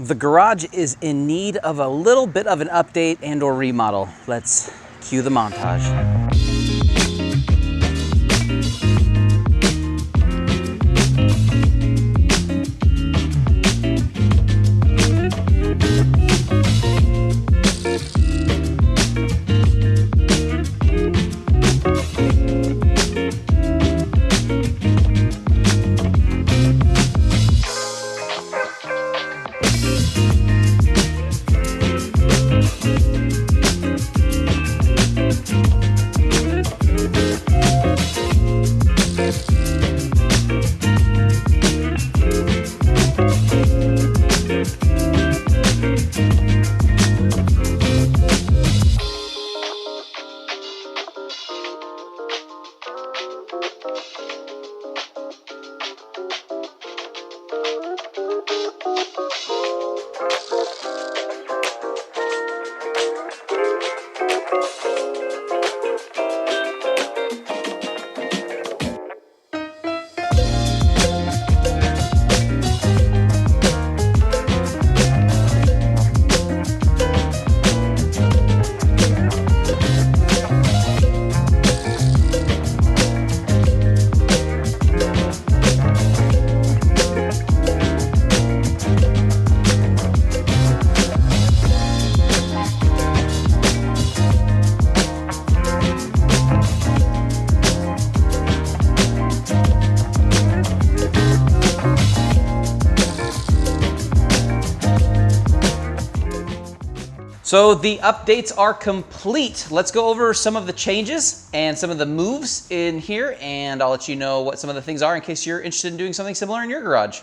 The garage is in need of a little bit of an update and or remodel. Let's cue the montage. So the updates are complete. Let's go over some of the changes and some of the moves in here, and I'll let you know what some of the things are in case you're interested in doing something similar in your garage.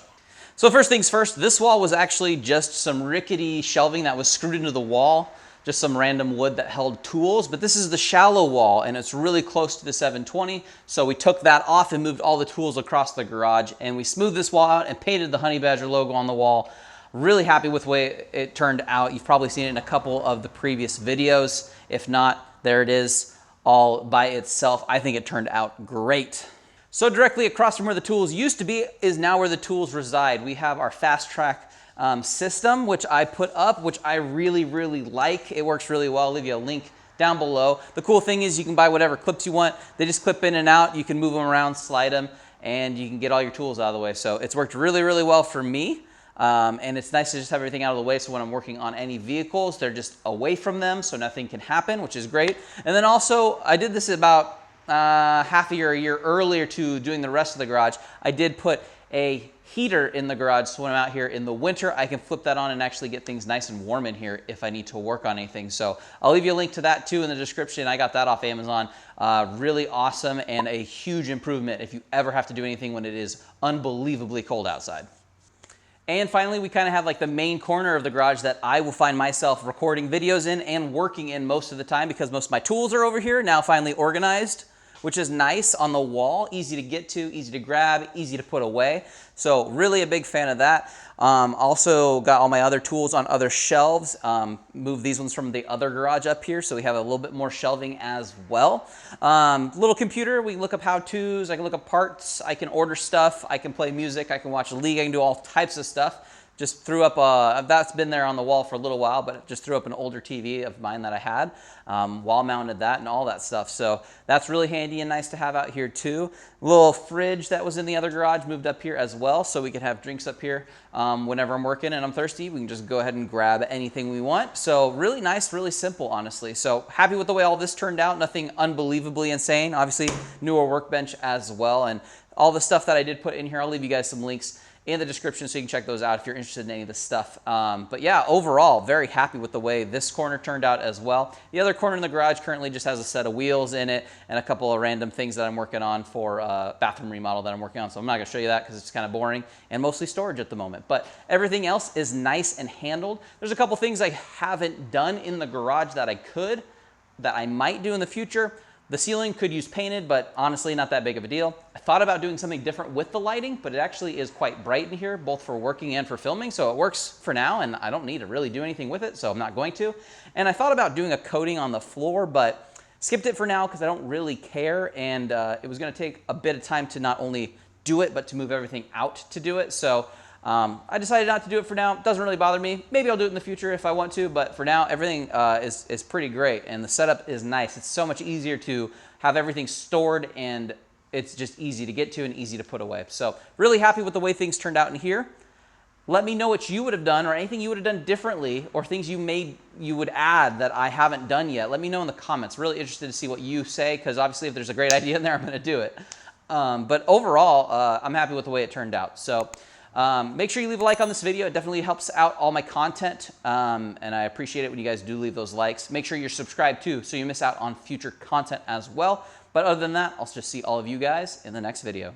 So first things first, this wall was actually just some rickety shelving that was screwed into the wall, just some random wood that held tools, but this is the shallow wall and it's really close to the 720. So we took that off and moved all the tools across the garage, and we smoothed this wall out and painted the Honey Badger logo on the wall. Really happy with the way it turned out. You've probably seen it in a couple of the previous videos. If not, there it is all by itself. I think it turned out great. So directly across from where the tools used to be is now where the tools reside. We have our fast track system, which I put up, which I really like. It works really well. I'll leave you a link down below. The cool thing is you can buy whatever clips you want. They just clip in and out. You can move them around, slide them, and you can get all your tools out of the way. So it's worked really well for me. And it's nice to just have everything out of the way, so when I'm working on any vehicles, they're just away from them so nothing can happen, which is great. And then also, I did this about half a year earlier to doing the rest of the garage. I did put a heater in the garage, so when I'm out here in the winter, I can flip that on and actually get things nice and warm in here if I need to work on anything. So I'll leave you a link to that too in the description. I got that off Amazon. Really awesome and a huge improvement if you ever have to do anything when it is unbelievably cold outside. And finally, we kind of have like the main corner of the garage that I will find myself recording videos in and working in most of the time, because most of my tools are over here now finally organized, which is nice on the wall, easy to get to, easy to grab, easy to put away. So really a big fan of that. Also got all my other tools on other shelves. Moved these ones from the other garage up here, so we have a little bit more shelving as well. Little computer, we can look up how-tos, I can look up parts, I can order stuff, I can play music, I can watch a league, I can do all types of stuff. Just threw up that's been there on the wall for a little while, but it just threw up an older TV of mine that I had, wall mounted that and all that stuff. So that's really handy and nice to have out here too. Little fridge that was in the other garage moved up here as well, so we could have drinks up here whenever I'm working and I'm thirsty. We can just go ahead and grab anything we want. So really nice, really simple, honestly. So happy with the way all this turned out. Nothing unbelievably insane. Obviously, newer workbench as well, and all the stuff that I did put in here, I'll leave you guys some links in the description so you can check those out if you're interested in any of this stuff. But yeah, overall, very happy with the way this corner turned out as well. The other corner in the garage currently just has a set of wheels in it and a couple of random things that I'm working on for bathroom remodel that I'm working on. So I'm not gonna show you that because it's kind of boring and mostly storage at the moment. But everything else is nice and handled. There's a couple things I haven't done in the garage that I might do in the future. The ceiling could use painted, but honestly, not that big of a deal. I thought about doing something different with the lighting, but it actually is quite bright in here, both for working and for filming, so it works for now, and I don't need to really do anything with it, so I'm not going to. And I thought about doing a coating on the floor, but skipped it for now because I don't really care, and it was gonna take a bit of time to not only do it, but to move everything out to do it. So I decided not to do it for now. It doesn't really bother me. Maybe I'll do it in the future if I want to, but for now, everything is pretty great, and the setup is nice. It's so much easier to have everything stored, and it's just easy to get to and easy to put away. So really happy with the way things turned out in here. Let me know what you would have done or anything you would have done differently or things you would add that I haven't done yet. Let me know in the comments. Really interested to see what you say, because obviously if there's a great idea in there, I'm going to do it. But overall, I'm happy with the way it turned out. So make sure you leave a like on this video. It definitely helps out all my content, and I appreciate it when you guys do leave those likes. Make sure you're subscribed too, so you miss out on future content as well. But other than that, I'll just see all of you guys in the next video.